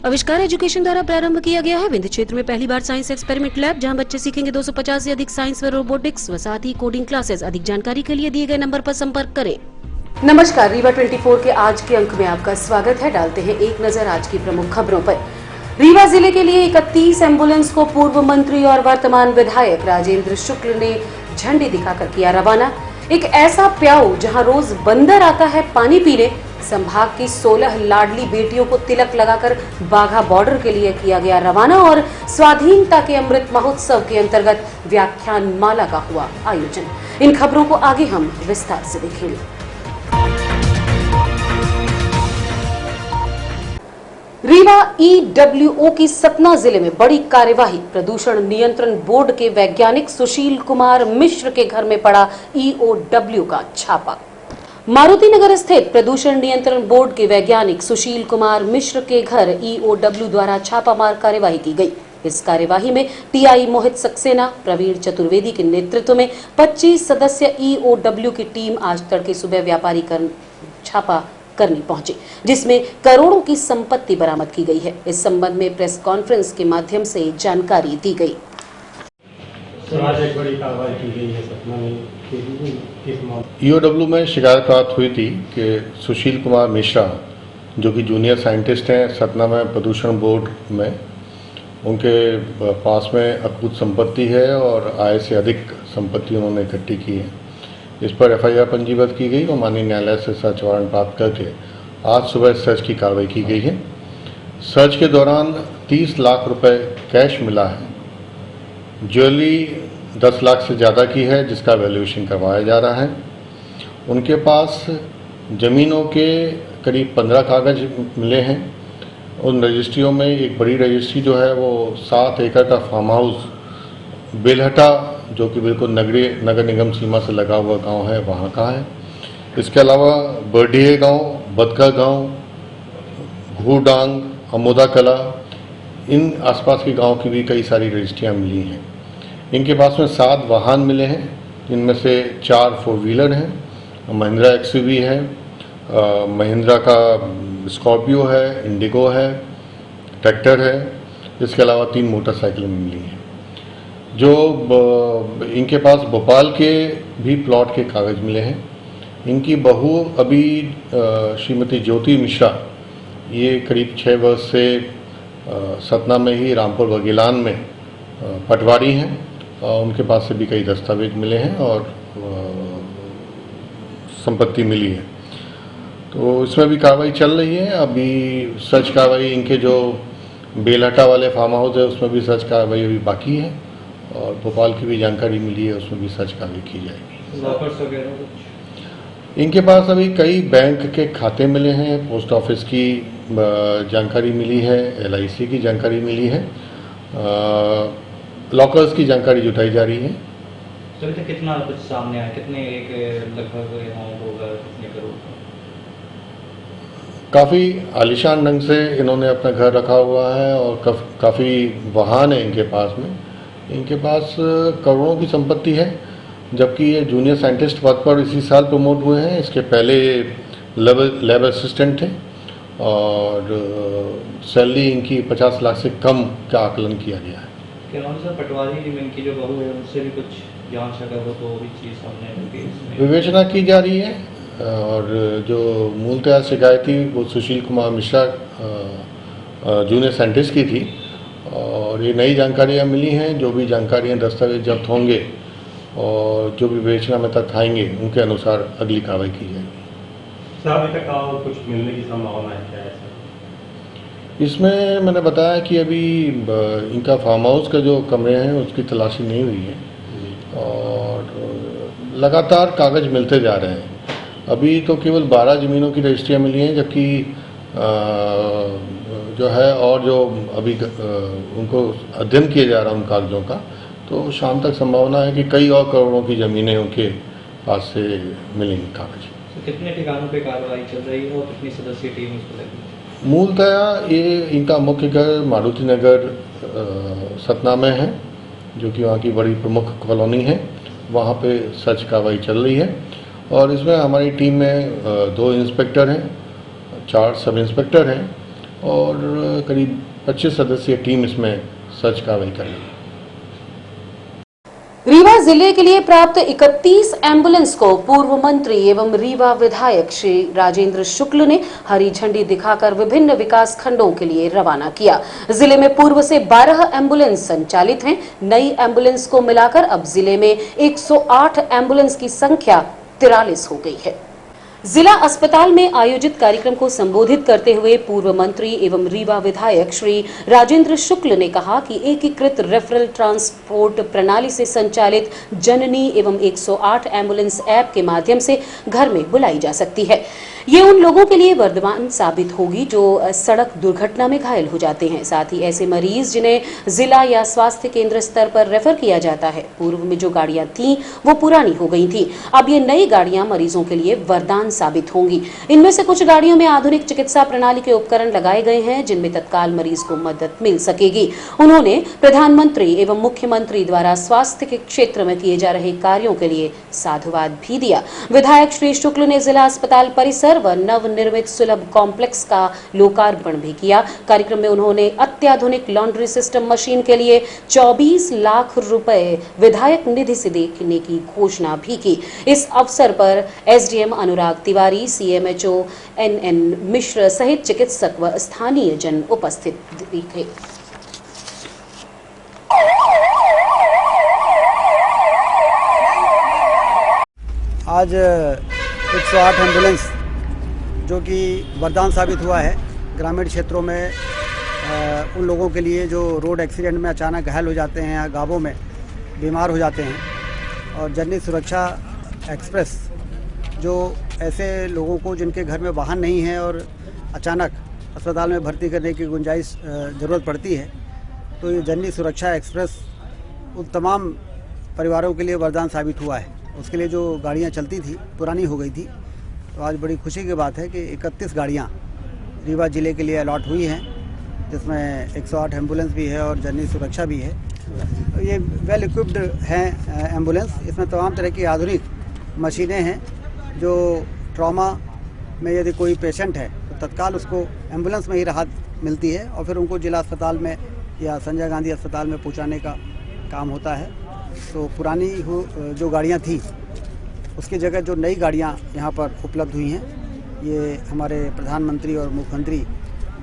आविष्कार एजुकेशन द्वारा प्रारंभ किया गया है। विंध्य क्षेत्र में पहली बार साइंस एक्सपेरिमेंट लैब, जहां बच्चे सीखेंगे 250 से अधिक साइंस व रोबोटिक्स व साथ ही कोडिंग क्लासेस। अधिक जानकारी के लिए दिए गए नंबर पर संपर्क करें। नमस्कार, रीवा 24 के आज के अंक में आपका स्वागत है। डालते हैं एक नजर आज की प्रमुख खबरों पर। रीवा जिले के लिए 31 एम्बुलेंस को पूर्व मंत्री और वर्तमान विधायक राजेंद्र शुक्ल ने झंडी दिखाकर किया रवाना। एक ऐसा प्याऊ जहां रोज बंदर आता है पानी पीने। संभाग की 16 लाडली बेटियों को तिलक लगाकर बाघा बॉर्डर के लिए किया गया रवाना और स्वाधीनता के अमृत महोत्सव के अंतर्गत व्याख्यान माला का हुआ आयोजन। इन खबरों को आगे हम विस्तार से देखेंगे। रीवा ईडब्ल्यूओ की सतना जिले में बड़ी कार्यवाही। प्रदूषण नियंत्रण बोर्ड के वैज्ञानिक सुशील कुमार मिश्र के घर में पड़ा ईओडब्ल्यू का छापा। मारुति नगर स्थित प्रदूषण नियंत्रण बोर्ड के वैज्ञानिक सुशील कुमार मिश्र के घर ईओडब्ल्यू द्वारा छापामार कार्यवाही की गई। इस कार्यवाही में टीआई मोहित सक्सेना, प्रवीण चतुर्वेदी के नेतृत्व में 25 सदस्य ईओडब्ल्यू की टीम आज तड़के सुबह व्यापारी छापा करने पहुंचे, जिसमें करोड़ों की संपत्ति बरामद की गई है। इस संबंध में प्रेस कॉन्फ्रेंस के माध्यम से जानकारी दी गई। आज एक बड़ी कार्रवाई की गई है सतना में। ईओडब्ल्यू में शिकायत प्राप्त हुई थी कि सुशील कुमार मिश्रा, जो कि जूनियर साइंटिस्ट हैं सतना में प्रदूषण बोर्ड में, उनके पास में अकूत संपत्ति है और आय से अधिक संपत्ति उन्होंने इकट्ठी की है। इस पर एफआईआर पंजीबद्ध की गई और माननीय न्यायालय से सर्च वारंट प्राप्त करके आज सुबह सर्च की कार्रवाई की गई है। सर्च के दौरान 30 लाख रुपए कैश मिला है। ज्वेलरी 10 लाख से ज़्यादा की है, जिसका वैल्यूएशन करवाया जा रहा है। उनके पास ज़मीनों के करीब 15 कागज़ मिले हैं। उन रजिस्ट्रियों में एक बड़ी रजिस्ट्री जो है वो 7 एकड़ का फार्म हाउस बेलहटा, जो कि बिल्कुल नगर निगम सीमा से लगा हुआ गांव है, वहाँ का है। इसके अलावा बरडीहे गांव, बदका गांव, घूडांग, अमोदा कला, इन आसपास के गांव की भी कई सारी रजिस्ट्रियाँ मिली हैं। इनके पास में 7 वाहन मिले हैं, जिनमें से 4 4 व्हीलर हैं, महिंद्रा एक्सयूवी है, महिंद्रा का स्कॉर्पियो है, इंडिगो है, ट्रैक्टर है। इसके अलावा 3 मोटरसाइकिलें मिली हैं। जो इनके पास भोपाल के भी प्लॉट के कागज़ मिले हैं। इनकी बहू अभी श्रीमती ज्योति मिश्रा, ये करीब 6 वर्ष से सतना में ही रामपुर बघेलान में पटवारी हैं। उनके पास से भी कई दस्तावेज मिले हैं और संपत्ति मिली है। तो इसमें भी कार्रवाई चल रही है। अभी सर्च कार्रवाई इनके जो बेलहटा वाले फार्म हाउस है उसमें भी सर्च कार्रवाई अभी बाकी है और भोपाल की भी जानकारी मिली है, उसमें भी सर्च कार्रवाई की जाएगी। लॉकर्स वगैरह इनके पास अभी कई बैंक के खाते मिले हैं, पोस्ट ऑफिस की जानकारी मिली है, LIC की जानकारी मिली है, लॉकर्स की जानकारी जुटाई जा रही है। तो कितना कुछ सामने आया, कितने एक लगभग अमाउंट होगा, कितने करोड़? काफ़ी आलिशान ढंग से इन्होंने अपना घर रखा हुआ है और काफ़ी वाहन है इनके पास में। इनके पास करोड़ों की संपत्ति है, जबकि ये जूनियर साइंटिस्ट पद पर इसी साल प्रमोट हुए हैं। इसके पहले लैब असिस्टेंट थे और सैलरी इनकी 50 लाख से कम का आकलन किया गया है। क्या सर पटवारी में इनकी जो बहू है उनसे भी कुछ जांच अगर हो तो भी चीज़ सामने विवेचना की जा रही है और जो मूलतः शिकायत थी वो सुशील कुमार मिश्रा जूनियर साइंटिस्ट की थी और ये नई जानकारियाँ मिली हैं। जो भी जानकारियाँ दस्तावेज जब्त होंगे और जो भी विवेचना में तथ्य आएंगे उनके अनुसार अगली कार्रवाई की जाएगी। सर अभी तक और कुछ मिलने की संभावना है क्या है सर? इसमें मैंने बताया कि अभी इनका फार्म हाउस का जो कमरे हैं उसकी तलाशी नहीं हुई है और लगातार कागज़ मिलते जा रहे हैं। अभी तो केवल 12 ज़मीनों की रजिस्ट्रियाँ मिली हैं, जबकि जो है और जो अभी उनको अध्ययन किया जा रहा है उन कागज़ों का, तो शाम तक संभावना है कि कई और करोड़ों की ज़मीनें उनके पास से मिलेंगी कागज़। तो कितने ठिकानों पे कार्रवाई चल रही है और कितनी सदस्यीय टीम इसको लगी? मूलतः ये इनका मुख्य घर मारुति नगर सतना में है, जो कि वहाँ की बड़ी प्रमुख कॉलोनी है। वहाँ पे सर्च कार्रवाई चल रही है और इसमें हमारी टीम में 2 इंस्पेक्टर हैं, 4 सब इंस्पेक्टर हैं और करीब 25 सदस्यीय टीम इसमें सर्च कार्रवाई करेगी। रीवा जिले के लिए प्राप्त 31 एम्बुलेंस को पूर्व मंत्री एवं रीवा विधायक श्री राजेंद्र शुक्ल ने हरी झंडी दिखाकर विभिन्न विकास खंडों के लिए रवाना किया। जिले में पूर्व से 12 एम्बुलेंस संचालित हैं। नई एम्बुलेंस को मिलाकर अब जिले में 108 एम्बुलेंस की संख्या 43 हो गई है। जिला अस्पताल में आयोजित कार्यक्रम को संबोधित करते हुए पूर्व मंत्री एवं रीवा विधायक श्री राजेंद्र शुक्ल ने कहा कि एकीकृत रेफरल ट्रांसपोर्ट प्रणाली से संचालित जननी एवं 108 एम्बुलेंस ऐप के माध्यम से घर में बुलाई जा सकती है। ये उन लोगों के लिए वरदान साबित होगी जो सड़क दुर्घटना में घायल हो जाते हैं। साथ ही ऐसे मरीज जिन्हें जिला या स्वास्थ्य केंद्र स्तर पर रेफर किया जाता है। पूर्व में जो गाड़ियां थीं वो पुरानी हो गई थी। अब ये नई गाड़ियां मरीजों के लिए वरदान साबित होंगी। इनमें से कुछ गाड़ियों में आधुनिक चिकित्सा प्रणाली के उपकरण लगाए गए हैं जिनमें तत्काल मरीज को मदद मिल सकेगी। उन्होंने प्रधानमंत्री एवं मुख्यमंत्री द्वारा स्वास्थ्य के क्षेत्र में किए जा रहे कार्यों के लिए साधुवाद भी दिया। विधायक श्री शुक्ल ने जिला अस्पताल परिसर व नवनिर्मित सुलभ कॉम्प्लेक्स का लोकार्पण भी किया। कार्यक्रम में उन्होंने अत्याधुनिक लॉन्ड्री सिस्टम मशीन के लिए 24 लाख रुपए विधायक निधि से देने की घोषणा भी की। इस अवसर पर एसडीएम अनुराग तिवारी, सीएमएचओ एनएन मिश्र सहित चिकित्सक व स्थानीय जन उपस्थित थे। आज 108 एम्बुलेंस जो कि वरदान साबित हुआ है ग्रामीण क्षेत्रों में उन लोगों के लिए जो रोड एक्सीडेंट में अचानक घायल हो जाते हैं या गांवों में बीमार हो जाते हैं। और जननी सुरक्षा एक्सप्रेस जो ऐसे लोगों को जिनके घर में वाहन नहीं है और अचानक अस्पताल में भर्ती करने की गुंजाइश ज़रूरत पड़ती है, तो ये जननी सुरक्षा एक्सप्रेस उन तमाम परिवारों के लिए वरदान साबित हुआ है। उसके लिए जो गाड़ियाँ चलती थी पुरानी हो गई थी, तो आज बड़ी खुशी की बात है कि 31 गाड़ियाँ रीवा ज़िले के लिए अलॉट हुई हैं, जिसमें 108 एम्बुलेंस भी है और जननी सुरक्षा भी है। ये वेल इक्विप्ड हैं एम्बुलेंस। इसमें तमाम तरह की आधुनिक मशीनें हैं जो ट्रॉमा में यदि कोई पेशेंट है तो तत्काल उसको एम्बुलेंस में ही राहत मिलती है और फिर उनको जिला अस्पताल में या संजय गांधी अस्पताल में पहुँचाने का काम होता है। तो पुरानी जो गाड़ियाँ थी उसकी जगह जो नई गाड़ियाँ यहाँ पर उपलब्ध हुई हैं, ये हमारे प्रधानमंत्री और मुख्यमंत्री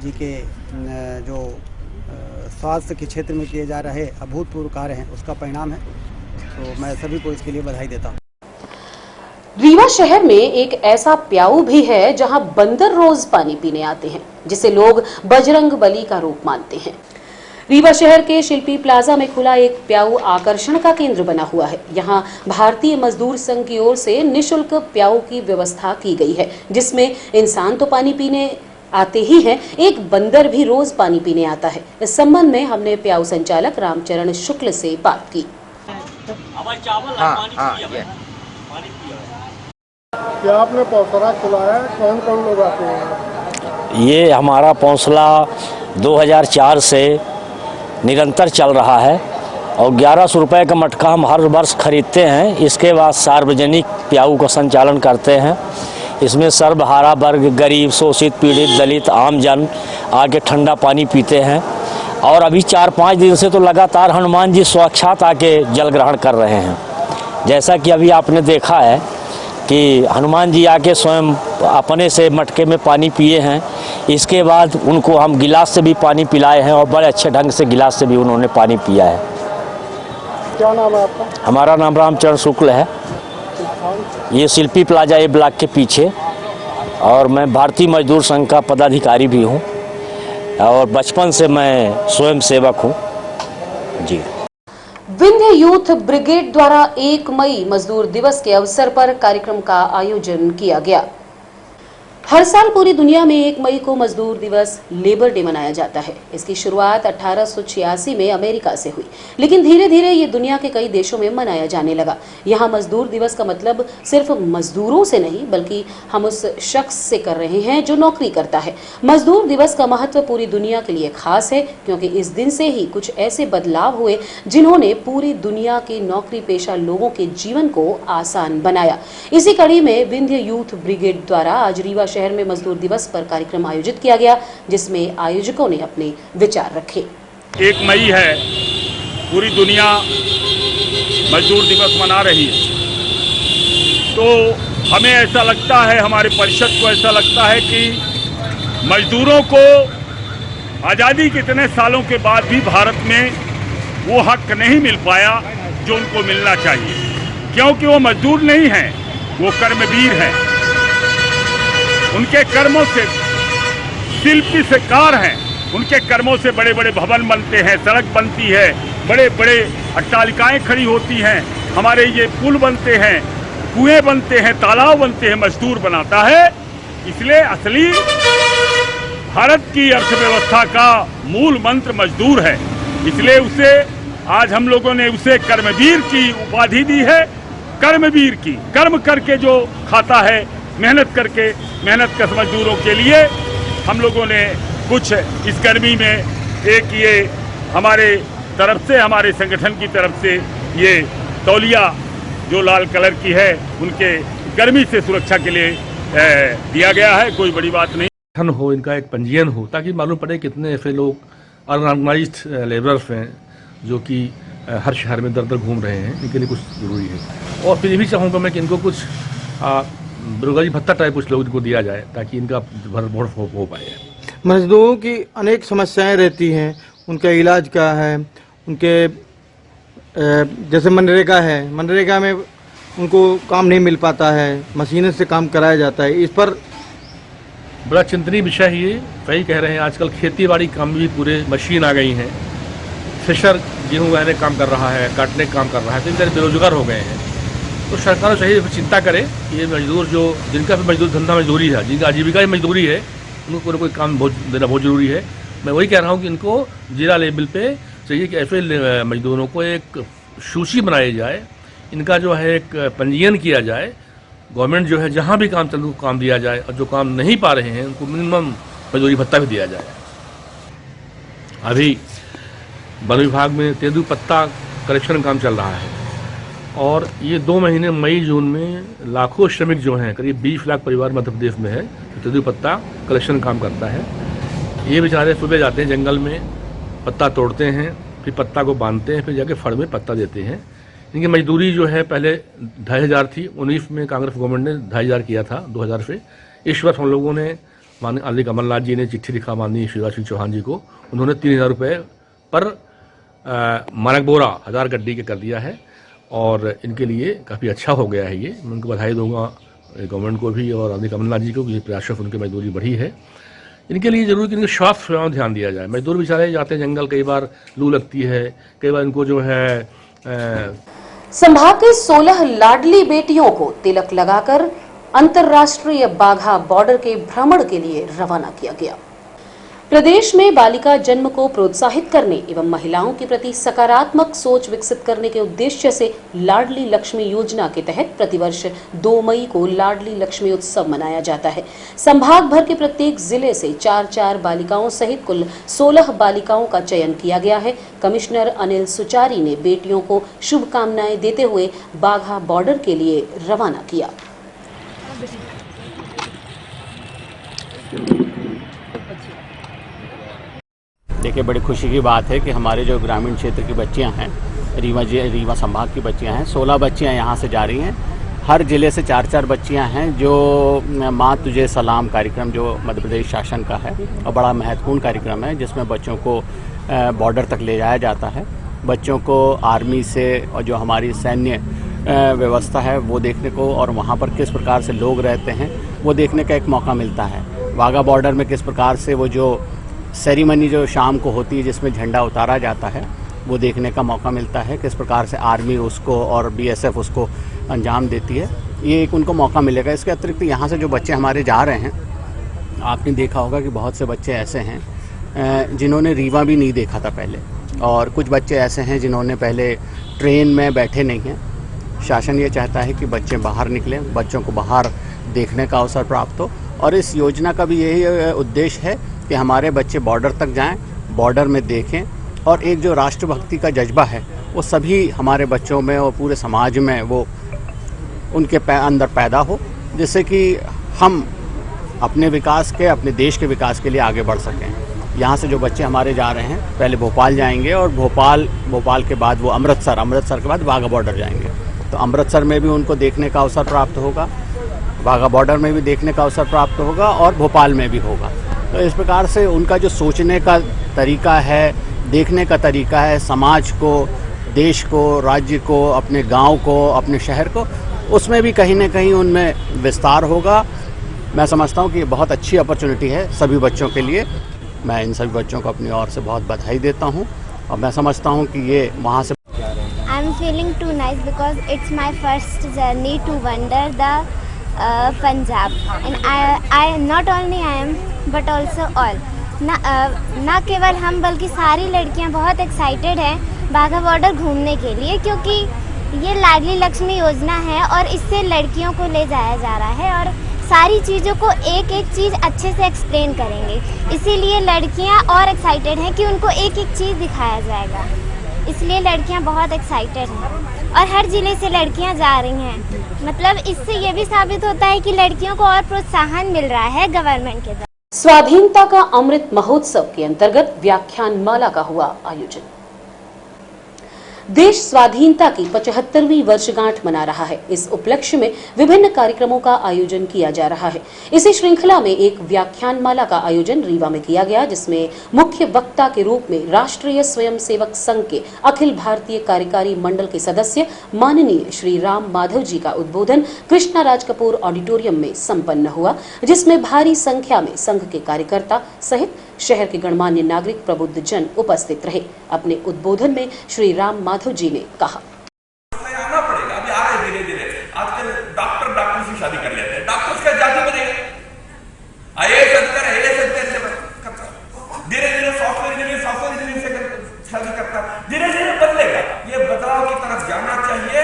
जी के जो स्वास्थ्य के क्षेत्र में किए जा रहे अभूतपूर्व कार्य हैं उसका परिणाम है। तो मैं सभी को इसके लिए बधाई देता हूँ। रीवा शहर में एक ऐसा प्याऊ भी है जहां बंदर रोज पानी पीने आते हैं, जिसे लोग बजरंग बली का रूप मानते हैं। रीवा शहर के शिल्पी प्लाजा में खुला एक प्याऊ आकर्षण का केंद्र बना हुआ है। यहाँ भारतीय मजदूर संघ की ओर से निःशुल्क प्याऊ की व्यवस्था की गई है, जिसमें इंसान तो पानी पीने आते ही हैं, एक बंदर भी रोज पानी पीने आता है। इस संबंध में हमने प्याऊ संचालक रामचरण शुक्ल से बात की। क्या आपने पौसला खुलाया है? कौन कौन लोग आते हैं? ये हमारा पौसला 2004 से निरंतर चल रहा है और 1100 रुपये का मटका हम हर वर्ष खरीदते हैं। इसके बाद सार्वजनिक प्याऊ का संचालन करते हैं। इसमें सर्वहारा वर्ग, गरीब, शोषित, पीड़ित, दलित, आमजन आके ठंडा पानी पीते हैं। और अभी 4-5 दिन से तो लगातार हनुमान जी साक्षात आके जल ग्रहण कर रहे हैं। जैसा कि अभी आपने देखा है कि हनुमान जी आके स्वयं अपने से मटके में पानी पिए हैं। इसके बाद उनको हम गिलास से भी पानी पिलाए हैं और बड़े अच्छे ढंग से गिलास से भी उन्होंने पानी पिया है। क्या नाम है आपका? हमारा नाम रामचरण शुक्ल है। ये शिल्पी प्लाजा ए ब्लॉक के पीछे, और मैं भारतीय मजदूर संघ का पदाधिकारी भी हूँ और बचपन से मैं स्वयं सेवक हूँ जी। विंध्य यूथ ब्रिगेड द्वारा 1 मई मजदूर दिवस के अवसर पर कार्यक्रम का आयोजन किया गया। हर साल पूरी दुनिया में 1 मई को मजदूर दिवस लेबर डे मनाया जाता है। इसकी शुरुआत 1886 में अमेरिका से हुई, लेकिन धीरे धीरे ये दुनिया के कई देशों में मनाया जाने लगा। यहाँ मजदूर दिवस का मतलब सिर्फ मजदूरों से नहीं, बल्कि हम उस शख्स से कर रहे हैं जो नौकरी करता है। मजदूर दिवस का महत्व पूरी दुनिया के लिए खास है, क्योंकि इस दिन से ही कुछ ऐसे बदलाव हुए जिन्होंने पूरी दुनिया के नौकरी पेशा लोगों के जीवन को आसान बनाया। इसी कड़ी में विंध्य यूथ ब्रिगेड द्वारा आज रीवा शहर में मजदूर दिवस पर कार्यक्रम आयोजित किया गया, जिसमें आयोजकों ने अपने विचार रखे। 1 मई है, पूरी दुनिया मजदूर दिवस मना रही है, तो हमें ऐसा लगता है, हमारे परिषद को ऐसा लगता है कि मजदूरों को आज़ादी के इतने सालों के बाद भी भारत में वो हक नहीं मिल पाया जो उनको मिलना चाहिए, क्योंकि वो मजदूर नहीं हैं, वो कर्मवीर हैं। उनके कर्मों से शिल्पी से कार हैं, उनके कर्मों से बड़े बड़े भवन बनते हैं, सड़क बनती है, बड़े बड़े अट्टालिकाएं खड़ी होती हैं, हमारे ये पुल बनते हैं, कुएं बनते हैं, तालाब बनते हैं, मजदूर बनाता है। इसलिए असली भारत की अर्थव्यवस्था का मूल मंत्र मजदूर है, इसलिए उसे आज हम लोगों ने उसे कर्मवीर की उपाधि दी है। कर्मवीर की, कर्म करके जो खाता है, मेहनत करके, मेहनत कश मजदूरों के लिए हम लोगों ने कुछ इस गर्मी में एक ये हमारे तरफ से, हमारे संगठन की तरफ से ये तौलिया जो लाल कलर की है, उनके गर्मी से सुरक्षा के लिए दिया गया है। कोई बड़ी बात नहीं हो, इनका एक पंजीयन हो, ताकि मालूम पड़े कितने ऐसे लोग अनऑर्गेनाइज्ड लेबरर्स हैं जो कि हर शहर में दर दर घूम रहे हैं। इनके लिए कुछ ज़रूरी है। और फिर ये भी चाहूँगा मैं कि इनको कुछ बेरोजगारी भत्ता टाइप कुछ लोगों को दिया जाए, ताकि इनका भरण हो पाए। मजदूरों की अनेक समस्याएं रहती हैं, उनका इलाज क्या है, उनके जैसे मनरेगा है, मनरेगा में उनको काम नहीं मिल पाता है, मशीनों से काम कराया जाता है। इस पर बड़ा चिंतनीय विषय है ये। सही कह रहे हैं, आजकल खेती बाड़ी काम भी पूरे मशीन आ गई हैं। फिशर गेहूँ उगाने काम कर रहा है, काटने काम कर रहा है, तो इन तरह बेरोजगार हो गए हैं। तो सरकार को चाहिए चिंता करे कि ये मजदूर जो जिनका भी मजदूर धंधा मजदूरी है, जिनका आजीविका की मजदूरी है, उनको कोई ना कोई काम देना बहुत ज़रूरी है। मैं वही कह रहा हूँ कि इनको जिला लेवल पे चाहिए कि ऐसे मजदूरों को एक सूची बनाई जाए, इनका जो है एक पंजीयन किया जाए। गवर्नमेंट जो है जहाँ भी काम चल काम दिया जाए, और जो काम नहीं पा रहे हैं उनको मिनिमम मजदूरी भत्ता भी दिया जाए। अभी वन विभाग में तेंदू पत्ता कलेक्शन काम चल रहा है, और ये 2 महीने मई जून में लाखों श्रमिक जो हैं, करीब 20 लाख परिवार मध्य प्रदेश में है, तो तेंदू पत्ता कलेक्शन काम करता है। ये बेचारे सुबह जाते हैं जंगल में, पत्ता तोड़ते हैं, फिर पत्ता को बांधते हैं, फिर जाके फड़ में पत्ता देते हैं। इनकी मजदूरी जो है पहले 2500 थी, 19 में कांग्रेस गवर्नमेंट ने 2500 किया था 2000 से। इस वर्ष हम लोगों ने माननीय कमलनाथ जी ने चिट्ठी लिखा माननीय शिवराज सिंह चौहान जी को, उन्होंने 3000 रुपये पर मानक बोरा 1000 गड्डी के कर दिया है, और इनके लिए काफ़ी अच्छा हो गया है। ये मैं उनको बधाई दूंगा, गवर्नमेंट को भी और माननीय कमलनाथ जी को भी। प्रयासों से उनकी मजदूरी बढ़ी है। इनके लिए जरूरी कि इनके स्वास्थ्य सेवाओं ध्यान दिया जाए। मजदूर बेचारे जाते हैं जंगल, कई बार लू लगती है, कई बार इनको जो है संभाग के 16 लाडली बेटियों को तिलक लगाकर अंतर्राष्ट्रीय बाघा बॉर्डर के भ्रमण के लिए रवाना किया गया। प्रदेश में बालिका जन्म को प्रोत्साहित करने एवं महिलाओं के प्रति सकारात्मक सोच विकसित करने के उद्देश्य से लाडली लक्ष्मी योजना के तहत प्रतिवर्ष 2 मई को लाडली लक्ष्मी उत्सव मनाया जाता है। संभाग भर के प्रत्येक जिले से 4-4 बालिकाओं सहित कुल 16 बालिकाओं का चयन किया गया है। कमिश्नर अनिल सुचारी ने बेटियों को शुभकामनाएं देते हुए बाघा बॉर्डर के लिए रवाना किया। देखिए, बड़ी खुशी की बात है कि हमारे जो ग्रामीण क्षेत्र की बच्चियां हैं, रीवा संभाग की बच्चियां हैं, 16 बच्चियां यहां से जा रही हैं। हर जिले से 4-4 बच्चियां हैं। जो माँ तुझे सलाम कार्यक्रम जो मध्य प्रदेश शासन का है, और बड़ा महत्वपूर्ण कार्यक्रम है, जिसमें बच्चों को बॉर्डर तक ले जाया जाता है। बच्चों को आर्मी से और जो हमारी सैन्य व्यवस्था है वो देखने को, और वहाँ पर किस प्रकार से लोग रहते हैं वो देखने का एक मौका मिलता है। वाघा बॉर्डर में किस प्रकार से वो जो सेरेमनी जो शाम को होती है जिसमें झंडा उतारा जाता है, वो देखने का मौका मिलता है। किस प्रकार से आर्मी उसको और बीएसएफ उसको अंजाम देती है, ये एक उनको मौका मिलेगा। इसके अतिरिक्त यहाँ से जो बच्चे हमारे जा रहे हैं, आपने देखा होगा कि बहुत से बच्चे ऐसे हैं जिन्होंने रीवा भी नहीं देखा था पहले, और कुछ बच्चे ऐसे हैं जिन्होंने पहले ट्रेन में बैठे नहीं हैं। शासन ये चाहता है कि बच्चे बाहर निकलें, बच्चों को बाहर देखने का अवसर प्राप्त हो, और इस योजना का भी यही उद्देश्य है कि हमारे बच्चे बॉर्डर तक जाएं, बॉर्डर में देखें, और एक जो राष्ट्रभक्ति का जज्बा है वो सभी हमारे बच्चों में और पूरे समाज में वो उनके अंदर पैदा हो, जिससे कि हम अपने विकास के, अपने देश के विकास के लिए आगे बढ़ सकें। यहाँ से जो बच्चे हमारे जा रहे हैं पहले भोपाल जाएंगे और भोपाल के बाद वो अमृतसर के बाद वाघा बॉर्डर जाएंगे। तो अमृतसर में भी उनको देखने का अवसर प्राप्त होगा, वाघा बॉर्डर में भी देखने का अवसर प्राप्त होगा और भोपाल में भी होगा। तो इस प्रकार से उनका जो सोचने का तरीका है, देखने का तरीका है, समाज को, देश को, राज्य को, अपने गांव को, अपने शहर को, उसमें भी कहीं ना कहीं उनमें विस्तार होगा। मैं समझता हूं कि ये बहुत अच्छी अपॉर्चुनिटी है सभी बच्चों के लिए। मैं इन सभी बच्चों को अपनी ओर से बहुत बधाई देता हूं और मैं समझता हूं कि ये वहां से I am feeling too nice because it's my first journey to wonder the Punjab and I not only I am but also all ना केवल हम बल्कि सारी लड़कियां बहुत एक्साइटेड हैं वाघा बॉर्डर घूमने के लिए, क्योंकि ये लाडली लक्ष्मी योजना है और इससे लड़कियों को ले जाया जा रहा है और सारी चीज़ों को एक एक चीज़ अच्छे से एक्सप्लेन करेंगे। इसीलिए लड़कियां और एक्साइटेड हैं कि उनको एक एक चीज़ दिखाया जाएगा, इसलिए लड़कियां बहुत एक्साइटेड हैं और हर ज़िले से लड़कियां जा रही हैं। मतलब इससे ये भी साबित होता है कि लड़कियों को और प्रोत्साहन मिल रहा है गवर्नमेंट के द्वारा। स्वाधीनता का अमृत महोत्सव के अंतर्गत व्याख्यान माला का हुआ आयोजन। देश स्वाधीनता की 75वीं वर्षगांठ मना रहा है। इस उपलक्ष्य में विभिन्न कार्यक्रमों का आयोजन किया जा रहा है। इसी श्रृंखला में एक व्याख्यान माला का आयोजन रीवा में किया गया, जिसमें मुख्य वक्ता के रूप में राष्ट्रीय स्वयंसेवक संघ के अखिल भारतीय कार्यकारी मंडल के सदस्य माननीय श्री राम माधव जी का उद्बोधन कृष्णा राज कपूर ऑडिटोरियम में संपन्न हुआ, जिसमें भारी संख्या में संघ के कार्यकर्ता सहित शहर के गणमान्य नागरिक प्रबुद्ध जन उपस्थित रहे। अपने उद्बोधन में श्री राम माधव जी ने कहा, आना पड़ेगा, अभी आ रहे धीरे धीरे। आजकल डॉक्टर से शादी कर लेते हैं, डॉक्टर का जाति बनेगा, आईएएस अधिकारी से करता, धीरे धीरे सॉफ्टवेयर इंजीनियर से शादी करता, धीरे धीरे बदलेगा। ये बदलाव की तरफ जाना चाहिए।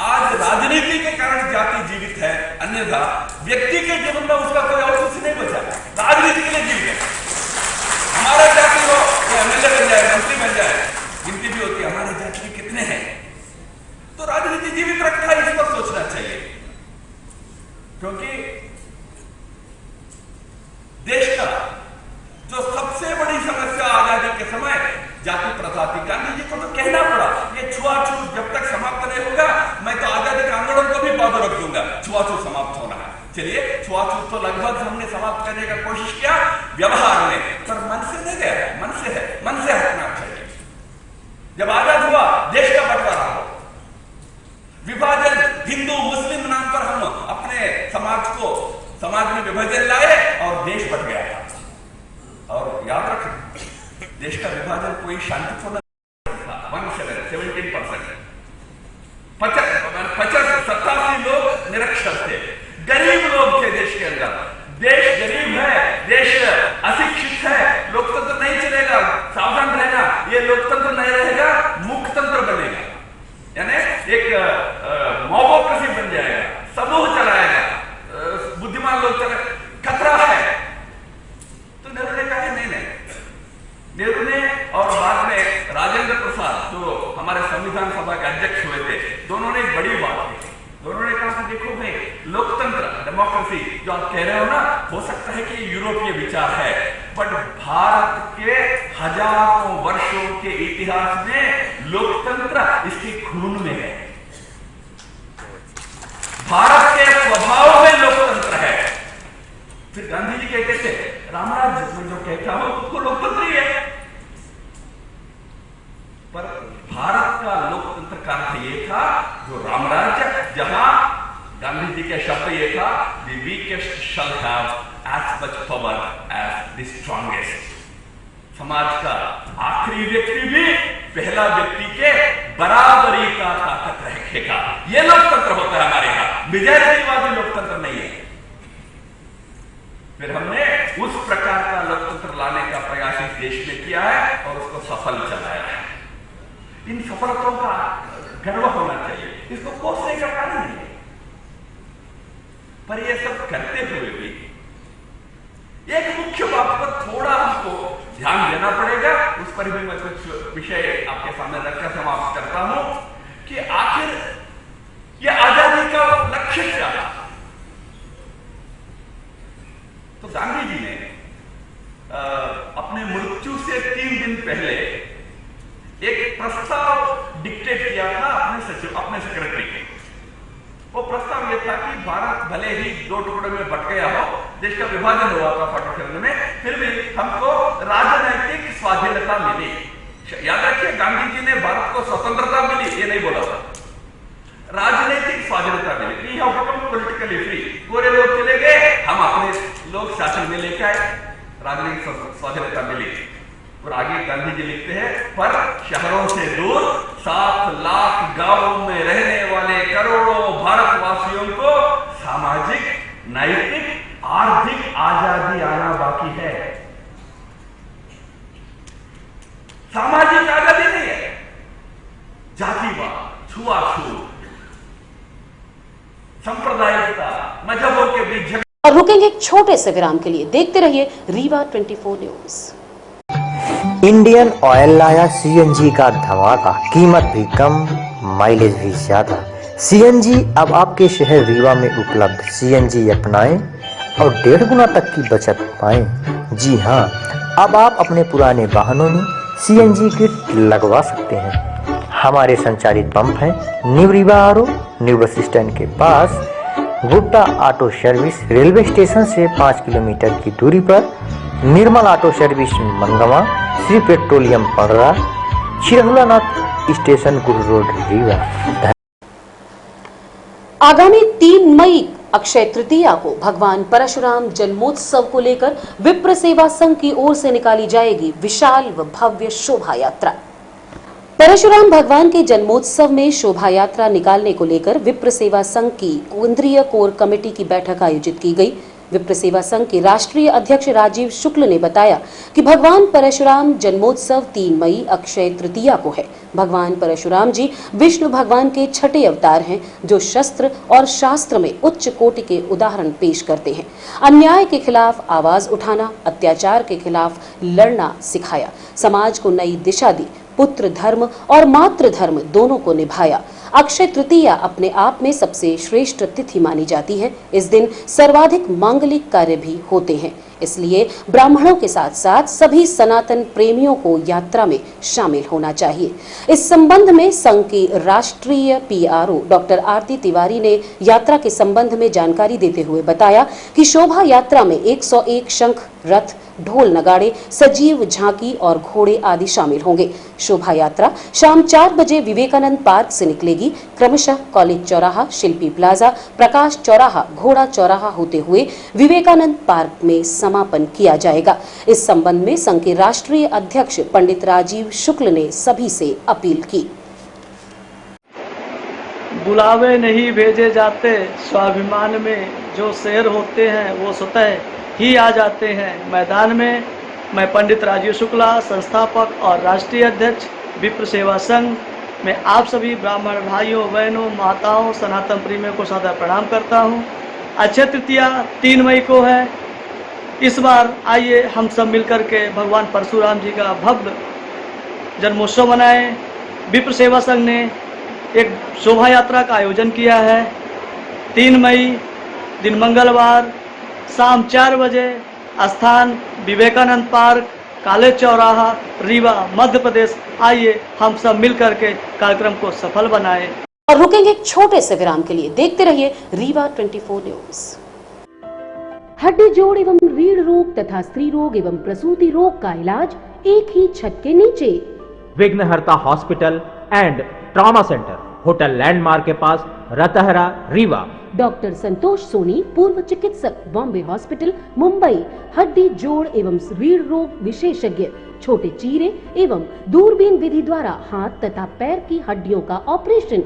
आज राजनीति के कारण जाति जीवित है, अन्यथा व्यक्ति के जीवन में उसका कोई और कुछ नहीं बचा, राजनीति के लिए जीवित है। हमारा जाति हो तो एमएलए बन जाए, मंत्री बन जाए, गिनती भी होती है हमारे जाति के कितने हैं, तो राजनीति जीवित रखना है, इस पर सोचना चाहिए। क्योंकि देश का जो सबसे बड़ी समस्या आजादी के समय जाति प्रथा थी, गांधी जी को तो कहना पड़ा ये छुआछूत जब तक समाप्त नहीं होगा मैं तो आजादी के आंदोलन को भी बाधा रख दूंगा, छुआछूत समाप्त होना है। चलिए छुआछूत तो लगभग हमने समाप्त करने का कोशिश किया व्यवहार में, पर मन से नहीं गया, मन से है, मन से हटना चाहिए। जब आजाद हुआ देश का बंटवारा हो, विभाजन हिंदू मुस्लिम नाम पर हम अपने समाज में विभाजन लाए और देश बट गया था। और याद रखें देश का विभाजन कोई शांतिपूर्ण था। 17% 87 लोग निरक्षर थे, गरीब लोग थे देश के अंदर। देश गरीब है, देश अशिक्षित है, लोकतंत्र नहीं चलेगा, सावधान रहना। ये लोकतंत्र नहीं रहेगा, मुक्तंत्र बनेगा, यानी एक मोबोक्रेसी बन जाएगा, समूह चलाएगा, बुद्धिमान लोग चले, खतरा है। तो नेहरू ने कहा नहीं। नेहरू ने और बाद में राजेंद्र प्रसाद जो हमारे संविधान सभा के अध्यक्ष हुए थे, दोनों ने एक बड़ी बात की। दोनों ने कहा कि देखो भाई लोकतंत्र, डेमोक्रेसी जो आप कह रहे हो ना, हो सकता है कि यूरोपीय विचार है, बट भारत के हजारों वर्षों के इतिहास में लोकतंत्र इसके खून में है, भारत के स्वभाव में लोकतंत्र है। फिर गांधी जी कहते थे रामराज जो कहता हो उसको लोकतंत्र ही है, पर भारत का लोकतंत्र का अर्थ ये था जो रामराज्य, जहां गांधी जी के शब्द ये था the weakest shall have as much power as the strongest। समाज का आखिरी व्यक्ति भी पहला व्यक्ति के बराबरी का ताकत रखेगा। ये लोकतंत्र होता है हमारे यहाँ, विजयवादी लोकतंत्र नहीं है। फिर हमने उस प्रकार का लोकतंत्र लाने का प्रयास इस देश में किया है और उसको सफल चलाया है। इन सफलताओं का गर्व होना चाहिए, इसको कोसने का कारण नहीं है। पर ये सब करते हुए भी एक मुख्य बात पर थोड़ा हमको ध्यान देना पड़ेगा, उस पर भी मैं कुछ विषय आपके सामने रखकर समाप्त करता हूं कि आखिर ये आजादी का लक्ष्य क्या था। तो तो गांधी जी ने अपने मृत्यु से 3 दिन पहले एक प्रस्ताव डिक्टेट किया था अपने सेक्रेटरी के। वो प्रस्ताव ये था कि भारत भले ही 2 टुकड़े में बट गया हो, देश का विभाजन हुआ था 48 में, फिर भी हमको राजनैतिक स्वाधीनता मिली। याद रखिए, गांधी जी ने भारत को स्वतंत्रता मिली ये नहीं बोला था, राजनीतिक स्वाधीनता मिली। We have become politically free. गोरे लोग चले गए, हम अपने लोग शासन में लेके आए, राजनीतिक स्वाधीनता मिली। और आगे गांधी जी लिखते हैं, पर शहरों से दूर 7 लाख गांवों में रहने वाले करोड़ों भारतवासियों को सामाजिक, नैतिक, आर्थिक आजादी आना बाकी है। सामाजिक आजादी नहीं है, जातिवाद, छुआछूत, सांप्रदायिकता, मजहबों के बीच झगड़ा। और रुकेंगे एक छोटे से विराम के लिए। देखते रहिए रीवा 24 न्यूज। इंडियन ऑयल लाया सीएनजी का धमाका, कीमत भी कम, माइलेज भी ज्यादा। सीएनजी अब आपके शहर रीवा में उपलब्ध। सीएनजी अपनाएं और 1.5 गुना तक की बचत पाएं। जी हां, अब आप अपने पुराने वाहनों में सीएनजी किट लगवा सकते हैं। हमारे संचालित पंप हैं new Rewa RO, new bus stand के पास, Gupta auto service, railway station से 5 किलोमीटर की दूरी पर, Nirmal auto service Mangawan, Shri petroleum Padra, Chirhulanath station Guru road Rewa. आगामी 3 मई अक्षय तृतीया को भगवान परशुराम जन्मोत्सव को लेकर विप्र सेवा संघ की ओर से निकाली जाएगी विशाल व भव्य शोभा यात्रा। परशुराम भगवान के जन्मोत्सव में शोभा यात्रा निकालने को लेकर विप्र सेवा संघ की केंद्रीय कोर कमेटी की बैठक आयोजित की गई। विप्र सेवा संघ के राष्ट्रीय अध्यक्ष राजीव शुक्ल ने बताया कि भगवान परशुराम जन्मोत्सव 3 मई अक्षय तृतीया को है। भगवान परशुराम जी विष्णु भगवान के 6ठे अवतार हैं, जो शस्त्र और शास्त्र में उच्च कोटि के उदाहरण पेश करते हैं। अन्याय के खिलाफ आवाज उठाना, अत्याचार के खिलाफ लड़ना सिखाया, समाज को नई दिशा दी, पुत्र धर्म और मातृ धर्म दोनों को निभाया। अक्षय तृतीया अपने आप में सबसे श्रेष्ठ तिथि मानी जाती है। इस दिन सर्वाधिक मांगलिक कार्य भी होते हैं, इसलिए ब्राह्मणों के साथ साथ सभी सनातन प्रेमियों को यात्रा में शामिल होना चाहिए। इस संबंध में संघ की राष्ट्रीय पीआरओ डॉक्टर आरती तिवारी ने यात्रा के संबंध में जानकारी देते हुए बताया कि शोभा यात्रा में 101 शंख, रथ, ढोल नगाड़े, सजीव झांकी और घोड़े आदि शामिल होंगे। शोभा यात्रा शाम 4 बजे विवेकानंद पार्क से निकलेगी। क्रमशः कॉलेज चौराहा, शिल्पी प्लाजा, प्रकाश चौराहा, घोड़ा चौराहा होते हुए विवेकानंद पार्क में समापन किया जाएगा। इस संबंध में संघ के राष्ट्रीय अध्यक्ष पंडित राजीव शुक्ल ने सभी से अपील की। बुलावे नहीं भेजे जाते, स्वाभिमान में जो शेर होते हैं वो स्वतः ही आ जाते हैं मैदान में। मैं पंडित राजीव शुक्ला, संस्थापक और राष्ट्रीय अध्यक्ष विप्र सेवा संघ में आप सभी ब्राह्मण भाइयों, बहनों, माताओं, सनातन प्रेमियों को सादर प्रणाम करता हूं। अक्षय तृतीया 3 मई को है। इस बार आइए हम सब मिलकर के भगवान परशुराम जी का भव्य जन्मोत्सव मनाएं। विप्र सेवा संघ ने एक शोभा यात्रा का आयोजन किया है। 3 मई दिन मंगलवार शाम 4 बजे, स्थान विवेकानंद पार्क, कॉलेज चौराहा, रीवा, मध्य प्रदेश। आइए हम सब मिलकर के कार्यक्रम को सफल बनाएं। और रुकेंगे एक छोटे से विराम के लिए। देखते रहिए रीवा 24 न्यूज। हड्डी जोड़ एवं रीढ़ रोग तथा स्त्री रोग एवं प्रसूति रोग का इलाज एक ही छत के नीचे। विघ्नहर्ता hospital and trauma centre, hotel landmark के पास, रतहरा, रीवा। डॉक्टर संतोष सोनी, पूर्व चिकित्सक, बॉम्बे हॉस्पिटल, मुंबई। हड्डी जोड़ एवं रीढ़ रोग विशेषज्ञ, छोटे चीरे एवं दूरबीन विधि द्वारा हाथ तथा पैर की हड्डियों का ऑपरेशन।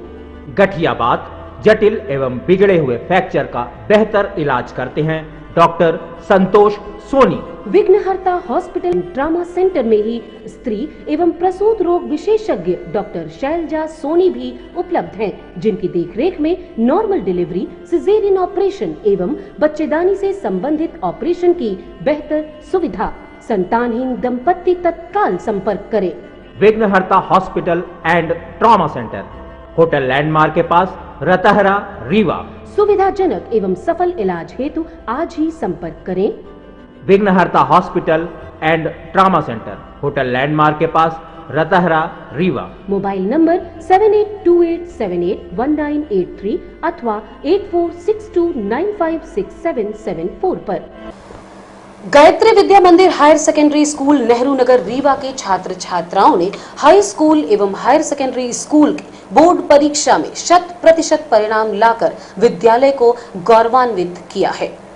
गठियाबात, जटिल एवं बिगड़े हुए फ्रैक्चर का बेहतर इलाज करते हैं डॉक्टर संतोष सोनी। विघ्नहर्ता हॉस्पिटल ट्रॉमा सेंटर में ही स्त्री एवं प्रसूत रोग विशेषज्ञ डॉक्टर शैलजा सोनी भी उपलब्ध हैं, जिनकी देखरेख में नॉर्मल डिलीवरी, सिजेरियन ऑपरेशन एवं बच्चेदानी से संबंधित ऑपरेशन की बेहतर सुविधा। संतानहीन दंपत्ति तत्काल संपर्क करें। विघ्नहर्ता hospital and trauma centre, hotel landmark के पास, रतहरा, रीवा। सुविधाजनक एवं सफल इलाज हेतु आज ही संपर्क करें। विघ्नहर्ता hospital and trauma centre, hotel landmark के पास, रतहरा, रीवा। मोबाइल नंबर 7828781983 अथवा 8462956774 पर। गायत्री विद्या मंदिर higher secondary school Nehru Nagar Rewa के छात्र छात्राओं ने हाई स्कूल एवं हायर सेकेंडरी स्कूल की बोर्ड परीक्षा में 100% परिणाम लाकर विद्यालय को गौरवान्वित किया है।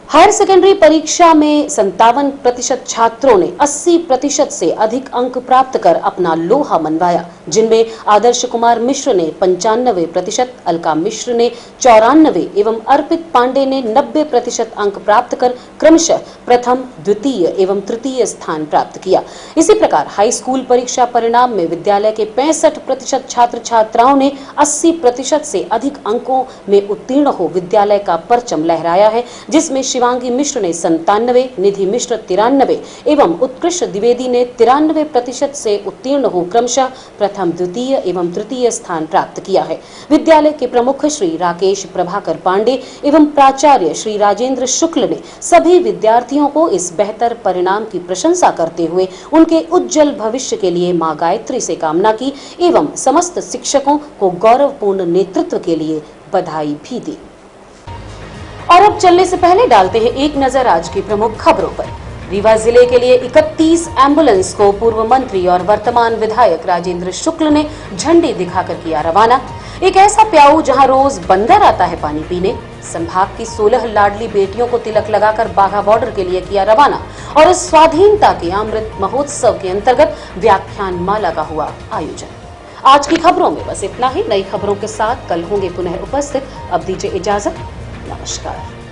हायर सेकेंडरी परीक्षा में 57% छात्रों ने 80% से अधिक अंक प्राप्त कर अपना लोहा मनवाया, जिनमें आदर्श कुमार मिश्र ने 95%, अलका मिश्र ने 94% एवं अर्पित पांडे ने 90% अंक प्राप्त कर क्रमशः प्रथम, द्वितीय एवं तृतीय स्थान प्राप्त किया। इसी प्रकार हाई स्कूल परीक्षा परिणाम में विद्यालय के 65% छात्र छात्राओं ने 80% से अधिक अंकों में उत्तीर्ण हो विद्यालय का परचम लहराया है, जिसमें शिवांगी मिश्र ने 97, निधि मिश्र 93 एवं उत्कृष्ट द्विवेदी ने 93% से उत्तीर्ण हो क्रमशः प्रथम, द्वितीय एवं तृतीय स्थान प्राप्त किया है। विद्यालय के प्रमुख श्री राकेश प्रभाकर पांडे एवं प्राचार्य श्री राजेंद्र शुक्ल ने सभी विद्यार्थियों को इस बेहतर परिणाम की प्रशंसा करते हुए उनके उज्जवल भविष्य के लिए मां गायत्री से कामना की एवं समस्त शिक्षकों को गौरवपूर्ण नेतृत्व के लिए बधाई भी दी। और अब चलने से पहले डालते हैं एक नजर आज की प्रमुख खबरों पर। रीवा जिले के लिए 31 एम्बुलेंस को पूर्व मंत्री और वर्तमान विधायक राजेंद्र शुक्ल ने झंडी दिखाकर किया रवाना। एक ऐसा प्याऊ जहां रोज बंदर आता है पानी पीने। संभाग की 16 लाडली बेटियों को तिलक लगाकर बाघा बॉर्डर के लिए किया रवाना और इस स्वाधीनता के अमृत महोत्सव के अंतर्गत व्याख्यान माला का हुआ आयोजन। आज की खबरों में बस इतना ही। नई खबरों के साथ कल होंगे पुनः उपस्थित। अब दीजिए इजाजत। नमस्कार।